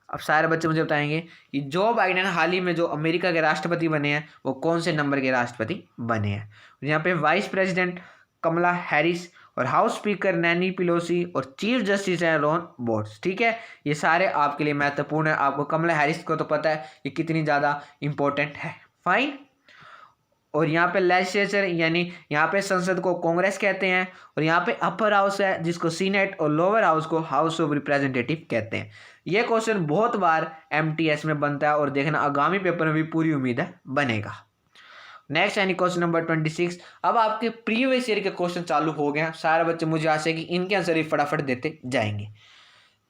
अब सारे बच्चे मुझे बताएंगे कि जो बाइडेन हाल ही में जो अमेरिका के राष्ट्रपति बने हैं वो कौन से नंबर के राष्ट्रपति बने हैं। यहाँ पे वाइस प्रेसिडेंट कमला हैरिस और हाउस स्पीकर नैनी पेलोसी और चीफ जस्टिस है रॉन बोर्ड्स। ठीक है, ये सारे आपके लिए महत्वपूर्ण है। आपको कमला हैरिस को तो पता है ये कितनी ज़्यादा इंपॉर्टेंट है। फाइन। और यहाँ पे लेजिस्लेचर यानी यहाँ पे संसद को कांग्रेस कहते हैं और यहाँ पे अपर हाउस है जिसको सीनेट और लोअर हाउस को हाउस ऑफ रिप्रेजेंटेटिव कहते हैं। ये क्वेश्चन बहुत बार एमटीएस में बनता है और देखना आगामी पेपर में भी पूरी उम्मीद है बनेगा। नेक्स्ट यानी क्वेश्चन नंबर 26। अब आपके प्रीवियस ईयर के क्वेश्चन चालू हो गए हैं। सारे बच्चे मुझे आशा है कि इनके आंसर ही फटाफट देते जाएंगे।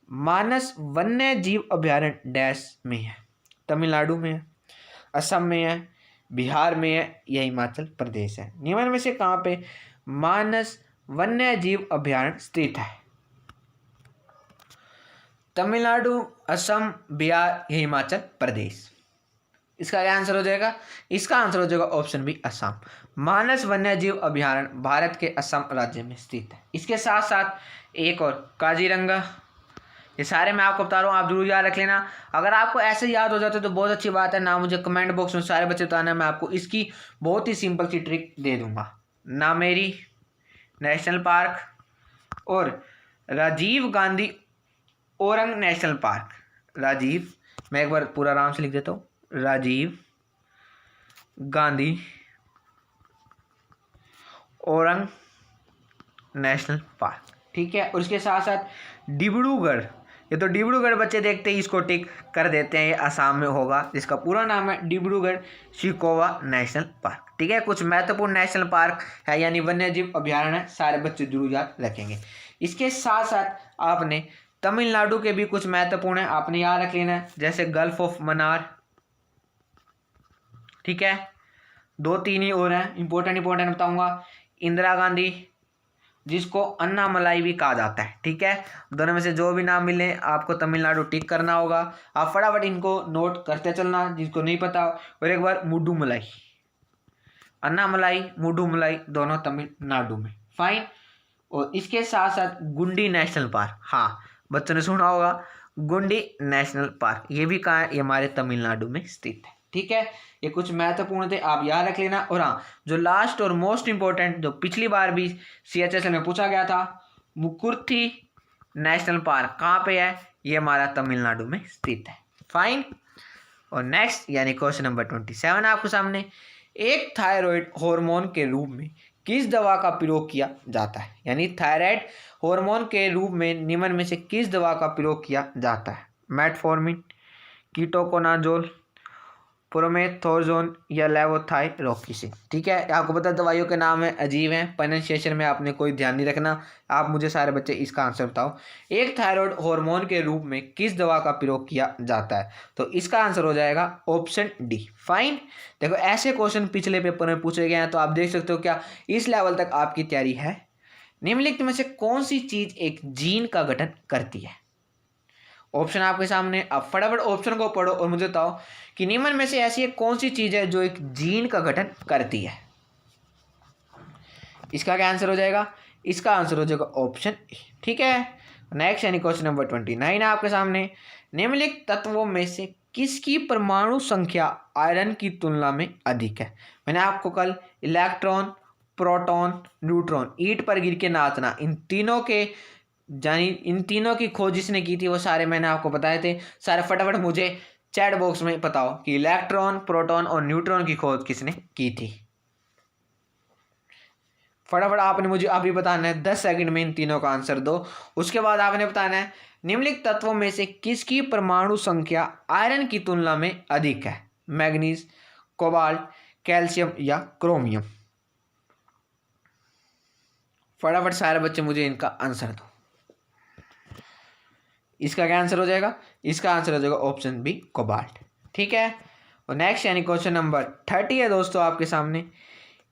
मानस वन्य जीव अभ्यारण्य डैश में है? तमिलनाडु में है, असम में है, बिहार में है या हिमाचल प्रदेश है? निम्न में से कहाँ पे मानस वन्य जीव अभ्यारण्य स्थित है? तमिलनाडु, असम, बिहार या हिमाचल प्रदेश? इसका क्या आंसर हो जाएगा? इसका आंसर हो जाएगा ऑप्शन बी, असम। मानस वन्य जीव अभ्यारण्य भारत के असम राज्य में स्थित है। इसके साथ साथ एक और काजीरंगा। ये सारे मैं आपको बता रहा हूँ, आप जरूर याद रख लेना। अगर आपको ऐसे याद हो जाते तो बहुत अच्छी बात है ना। मुझे कमेंट बॉक्स में सारे बच्चे बताना, मैं आपको इसकी बहुत ही सिंपल सी ट्रिक दे दूंगा। नामेरी नेशनल पार्क और राजीव गांधी ओरंग नेशनल पार्क। राजीव, मैं एक बार पूरा आराम से लिख देता हूँ, राजीव गांधी ओरंग नेशनल पार्क। ठीक है, और इसके साथ साथ डिब्रूगढ़। ये तो डिब्रूगढ़ बच्चे देखते ही इसको टिक कर देते हैं, ये आसाम में होगा, जिसका पूरा नाम है डिब्रूगढ़ शिकोवा नेशनल पार्क। ठीक है, कुछ महत्वपूर्ण नेशनल पार्क है यानी वन्य जीव अभ्यारण्य सारे बच्चे जरूर याद रखेंगे। इसके साथ साथ आपने तमिलनाडु के भी कुछ महत्वपूर्ण है, आपने याद रख लेना है, जैसे गल्फ ऑफ मन्नार। ठीक है, 2-3 ही और हैं, इंपॉर्टेंट बताऊंगा। इंदिरा गांधी, जिसको अन्नामलाई भी कहा जाता है। ठीक है, दोनों में से जो भी नाम मिले आपको तमिलनाडु टिक करना होगा। आप फटाफट इनको नोट करते चलना जिसको नहीं पता। और एक बार मुडुमलाई, अन्नामलाई, मुडुमलाई दोनों तमिलनाडु में। फाइन। और इसके साथ साथ गुंडी नेशनल पार्क, हाँ बच्चों ने सुना होगा, गुंडी नेशनल पार्क, ये भी कहाँ है? ये हमारे तमिलनाडु में स्थित है। ठीक है, ये कुछ महत्वपूर्ण थे, आप याद रख लेना। और हाँ, जो लास्ट और मोस्ट इंपॉर्टेंट, जो पिछली बार भी CHSL में पूछा गया था, मुकुर्थी नेशनल पार्क कहाँ पे है? ये हमारा तमिलनाडु में स्थित है। फाइन। और नेक्स्ट यानी क्वेश्चन नंबर 27 आपके सामने। एक थायराइड हार्मोन के रूप में किस दवा का प्रयोग किया जाता है? यानी थायराइड हार्मोन के रूप में निम्न में से किस दवा का प्रयोग किया जाता है? मेटफॉर्मिन, कीटोकोनाजोल, प्रोमेथोजोन या लेवोथायरोक्सिन। ठीक है, आपको पता है दवाइयों के नाम है अजीब हैं, प्रोनाउंसिएशन में आपने कोई ध्यान नहीं रखना। आप मुझे सारे बच्चे इसका आंसर बताओ। एक थायराइड हार्मोन के रूप में किस दवा का प्रयोग किया जाता है? तो इसका आंसर हो जाएगा ऑप्शन डी, फाइन। देखो ऐसे क्वेश्चन पिछले पेपर में पूछे गए हैं, तो आप देख सकते हो क्या इस लेवल तक आपकी तैयारी है। निम्नलिखित में से कौन सी चीज एक जीन का गठन करती है? ऑप्शन आपके सामने, आप फटाफट ऑप्शन को पढ़ो और मुझे बताओ कि निम्न में से ऐसी एक कौन सी चीज है जो एक जीन का गठन करती है। इसका क्या आंसर हो जाएगा? इसका आंसर हो जाएगा ऑप्शन ए। ठीक है, नेक्स्ट यानी क्वेश्चन नंबर 29 है आपके सामने। निम्नलिखित तत्वों में से किसकी परमाणु संख्या आयरन की तुलना में अधिक है? मैंने आपको कल इलेक्ट्रॉन, प्रोटॉन, न्यूट्रॉन, ईंट पर गिर के नाचना, इन तीनों की खोज जिसने की थी वो सारे मैंने आपको बताए थे। सारे फटाफट मुझे चैट बॉक्स में बताओ कि इलेक्ट्रॉन, प्रोटॉन और न्यूट्रॉन की खोज किसने की थी। फटाफट आपने मुझे अभी बताना है, 10 सेकंड में इन तीनों का आंसर दो। उसके बाद आपने बताना है निम्नलिखित तत्वों में से किसकी परमाणु संख्या आयरन की तुलना में अधिक है? मैग्नीज, कोबाल्ट, कैल्शियम या क्रोमियम। फटाफट सारे बच्चे मुझे इनका आंसर दो। इसका क्या आंसर हो जाएगा? इसका आंसर हो जाएगा ऑप्शन बी, कोबाल्ट। ठीक है, और नेक्स्ट यानी क्वेश्चन नंबर 30 है दोस्तों आपके सामने।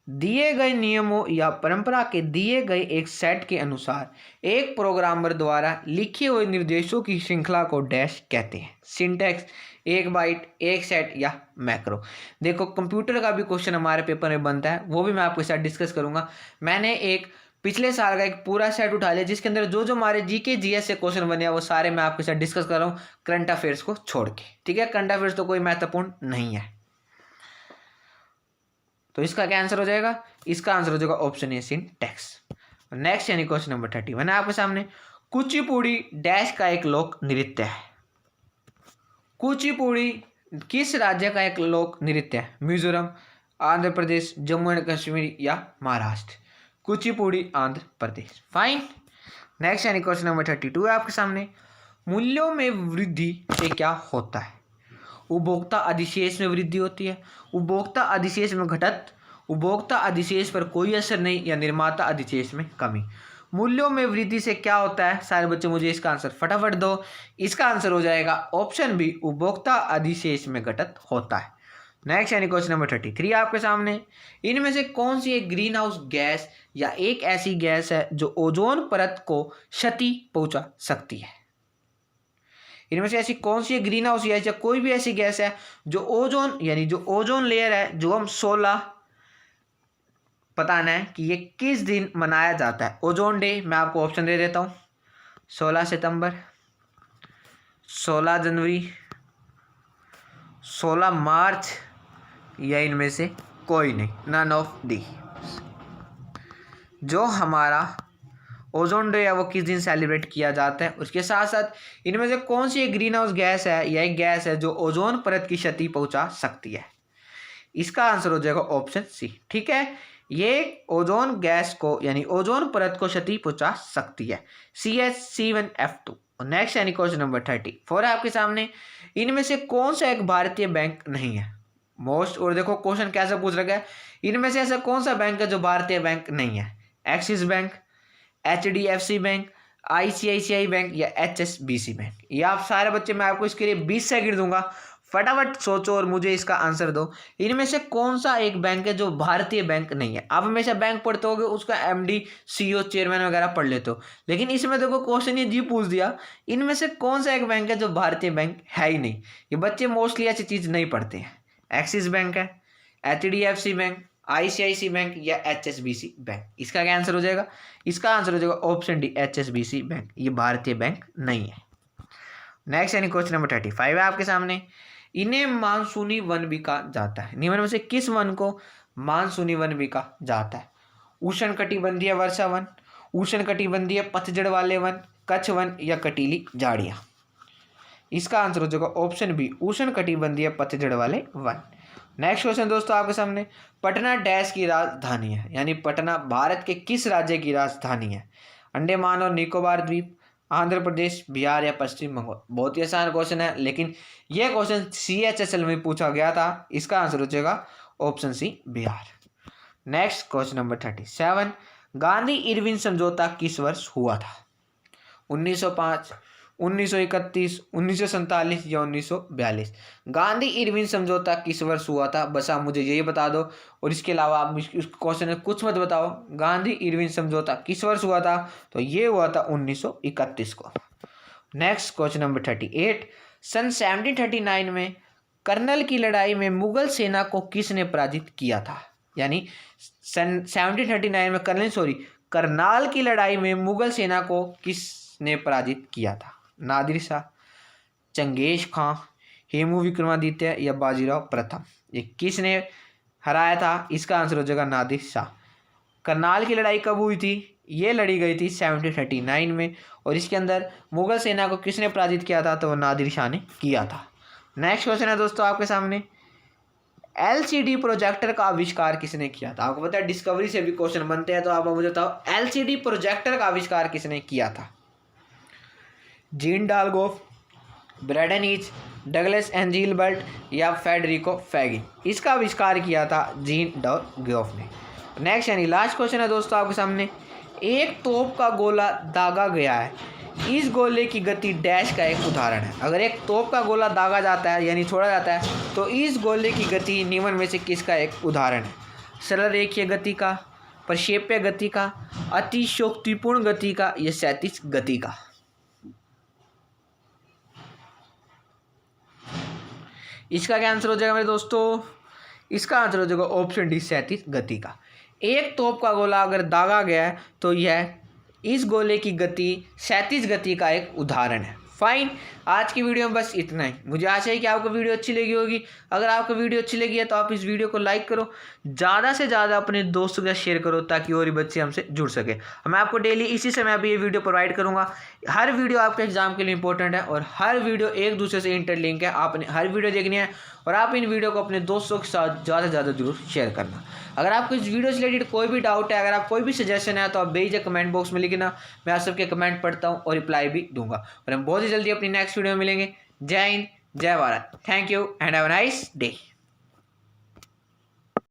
दिए गए नियमों या परंपरा के दिए गए एक सेट के अनुसार एक प्रोग्रामर द्वारा लिखे हुए निर्देशों की श्रृंखला को डैश कहते हैं? सिंटैक्स, एक बाइट, एक सेट या मैक्रो। देखो कंप्यूटर का भी क्वेश्चन हमारे पेपर में बनता है, वो भी मैं आपके साथ डिस्कस करूंगा। मैंने एक पिछले साल का एक पूरा सेट उठा लिया जिसके अंदर जो जो हमारे जीके जीएस से क्वेश्चन बने हैं वो सारे मैं आपके साथ डिस्कस कर रहा हूँ, करंट अफेयर्स को छोड़ के। ठीक है, करंट अफेयर्स तो कोई महत्वपूर्ण नहीं है। तो इसका क्या आंसर हो जाएगा? इसका आंसर हो जाएगा ऑप्शन ए, सिंटैक्स। नेक्स्ट यानी क्वेश्चन नंबर 31 है आपके सामने। कुचिपुड़ी डैश का एक लोक नृत्य है। कुचिपुड़ी किस राज्य का एक लोक नृत्य है? मिजोरम, आंध्र प्रदेश, जम्मू एंड कश्मीर या महाराष्ट्र। कुचिपुड़ी आंध्र प्रदेश, फाइन। नेक्स्ट यानी क्वेश्चन नंबर 32 है आपके सामने। मूल्यों में वृद्धि से क्या होता है? उपभोक्ता अधिशेष में वृद्धि होती है, उपभोक्ता अधिशेष में घटत, उपभोक्ता अधिशेष पर कोई असर नहीं, या निर्माता अधिशेष में कमी। मूल्यों में वृद्धि से क्या होता है? सारे बच्चे मुझे इसका आंसर फटाफट दो। इसका आंसर हो जाएगा ऑप्शन बी, उपभोक्ता अधिशेष में घटत होता है। नेक्स्ट यानी क्वेश्चन नंबर 33 आपके सामने। इनमें से कौन सी एक ग्रीन हाउस गैस या एक ऐसी गैस है जो ओजोन परत को क्षति पहुंचा सकती है? इनमें से ऐसी कौन सी ग्रीन हाउस गैस या कोई भी ऐसी गैस है जो ओजोन यानी जो ओजोन लेयर है, जो हम 16 बताना है कि ये किस दिन मनाया जाता है? ओजोन डे, मैं आपको ऑप्शन दे देता हूं, 16 सितंबर, 16 जनवरी, 16 मार्च, या इनमें से कोई नहीं, नन ऑफ दी। जो हमारा ओजोन डे है वो किस दिन सेलिब्रेट किया जाता है? उसके साथ साथ इनमें से कौन सी एक ग्रीन हाउस गैस है या एक गैस है जो ओजोन परत की क्षति पहुंचा सकती है? इसका आंसर हो जाएगा ऑप्शन सी। ठीक है, ये ओजोन गैस को यानी ओजोन परत को क्षति पहुंचा सकती है, CH7F2। नेक्स्ट यानी क्वेश्चन नंबर 34 है आपके सामने। इनमें से कौन सा एक भारतीय बैंक नहीं है? मोस्ट, और देखो क्वेश्चन कैसे पूछ रखा है, इनमें से ऐसा कौन सा बैंक है जो भारतीय बैंक नहीं है? Axis bank, HDFC bank, ICICI bank या HSBC बैंक। ये आप सारे बच्चे, मैं आपको इसके लिए 20 सेकंड दूंगा, फटाफट सोचो और मुझे इसका आंसर दो। इनमें से कौन सा एक बैंक है जो भारतीय बैंक नहीं है? आप हमेशा बैंक पढ़ते होगे, उसका MD, CEO, चेयरमैन वगैरह पढ़ लेते हो, लेकिन इसमें देखो क्वेश्चन ये जी पूछ दिया, इनमें से कौन सा एक बैंक है जो भारतीय बैंक है ही नहीं? ये बच्चे मोस्टली ऐसी चीज नहीं पढ़ते हैं। एक्सिस बैंक है, HDFC बैंक, ICICI बैंक या HSBC बैंक। इसका क्या आंसर हो जाएगा? इसका आंसर हो जाएगा ऑप्शन डी, HSBC बैंक। ये भारतीय बैंक नहीं है। नेक्स्ट यानी क्वेश्चन नंबर 35 है आपके सामने। इन्हें मानसूनी वन भी कहा जाता है। निम्न में से किस वन को मानसूनी वन भी कहा जाता है? उष्णकटिबंधीय वर्षा वन, उष्णकटिबंधीय पतझड़ वाले वन, कच्छ वन या कटीली झाड़ियाँ। इसका आंसर हो जाएगा ऑप्शन बी, उष्णकटिबंधीय पतझड़ वाले वन। नेक्स्ट क्वेश्चन दोस्तों आपके सामने। पटना डैश की राजधानी है, यानी पटना भारत के किस राज्य की राजधानी है? अंडमान और निकोबार द्वीप, आंध्र प्रदेश, बिहार या पश्चिम बंगाल। बहुत ही आसान क्वेश्चन है, लेकिन यह क्वेश्चन CHSL में पूछा गया था। इसका आंसर हो जाएगा option C, Bihar. Next question number 37, Gandhi Irwin समझौता किस वर्ष हुआ था? 1905, 1931, 1947 या 1942? गांधी इरविन समझौता किस वर्ष हुआ था? बस आप मुझे यही बता दो, और इसके अलावा आप इस क्वेश्चन में कुछ मत बताओ। गांधी इरविन समझौता किस वर्ष हुआ था? तो ये हुआ था 1931 को। नेक्स्ट क्वेश्चन नंबर 38, सन 1739 में करनल की लड़ाई में मुगल सेना को किसने पराजित किया था? यानी सन 1739 में करनाल की लड़ाई में मुगल सेना को किसने पराजित किया था? नादिर शाह, चंगेज खां, हेमू विक्रमादित्य या बाजीराव प्रथम? ये किसने हराया था? इसका आंसर हो जाएगा नादिर शाह। करनाल की लड़ाई कब हुई थी? ये लड़ी गई थी 1739 में, और इसके अंदर मुगल सेना को किसने पराजित किया था? तो वो नादिर शाह ने किया था। नेक्स्ट क्वेश्चन है दोस्तों आपके सामने, LCD प्रोजेक्टर का आविष्कार किसने किया था? आपको पता है डिस्कवरी से भी क्वेश्चन बनते हैं, तो आप मुझे बताओ LCD प्रोजेक्टर का आविष्कार किसने किया था? जीन डालगोफ, ब्रैडन ईच, डगलस एंजिलबर्ट या फेडरिको फैगिन? इसका आविष्कार किया था जीन डालगोफ ने। नेक्स्ट यानी लास्ट क्वेश्चन है दोस्तों आपके सामने, एक तोप का गोला दागा गया है, इस गोले की गति डैश का एक उदाहरण है। अगर एक तोप का गोला दागा जाता है यानी छोड़ा जाता है, तो इस गोले की गति निम्न में से किसका एक उदाहरण है? सरल रेखीय गति का, प्रक्षेप्य गति का, अतिशयोक्तिपूर्ण गति का या क्षैतिज गति का? इसका क्या आंसर हो जाएगा मेरे दोस्तों? इसका आंसर हो जाएगा ऑप्शन डी, क्षैतिज गति का। एक तोप का गोला अगर दागा गया है तो यह इस गोले की गति क्षैतिज गति का एक उदाहरण है। फाइन, आज की वीडियो में बस इतना ही। मुझे आशा है कि आपको वीडियो अच्छी लगी होगी। अगर आपको वीडियो अच्छी लगी है तो आप इस वीडियो को लाइक करो, ज़्यादा से ज़्यादा अपने दोस्तों के साथ शेयर करो, ताकि और भी बच्चे हमसे जुड़ सके। मैं आपको डेली इसी समय पे ये वीडियो प्रोवाइड करूँगा। हर वीडियो आपके एग्जाम के लिए इंपॉर्टेंट है, और हर वीडियो एक दूसरे से इंटरलिंक है। आपने हर वीडियो देखनी है, और आप इन वीडियो को अपने दोस्तों के साथ ज़्यादा से ज़्यादा जरूर शेयर करना। अगर आपको इस वीडियो से रिलेटेड कोई भी डाउट है, अगर आप कोई भी सजेशन है, तो आप बेझिझक कमेंट बॉक्स में लिखना। मैं आप सबके कमेंट पढ़ता हूँ और रिप्लाई भी दूंगा। और हम बहुत ही जल्दी अपनी नेक्स्ट वीडियो में मिलेंगे। जय हिंद, जय Bharat. Thank you and have a nice day.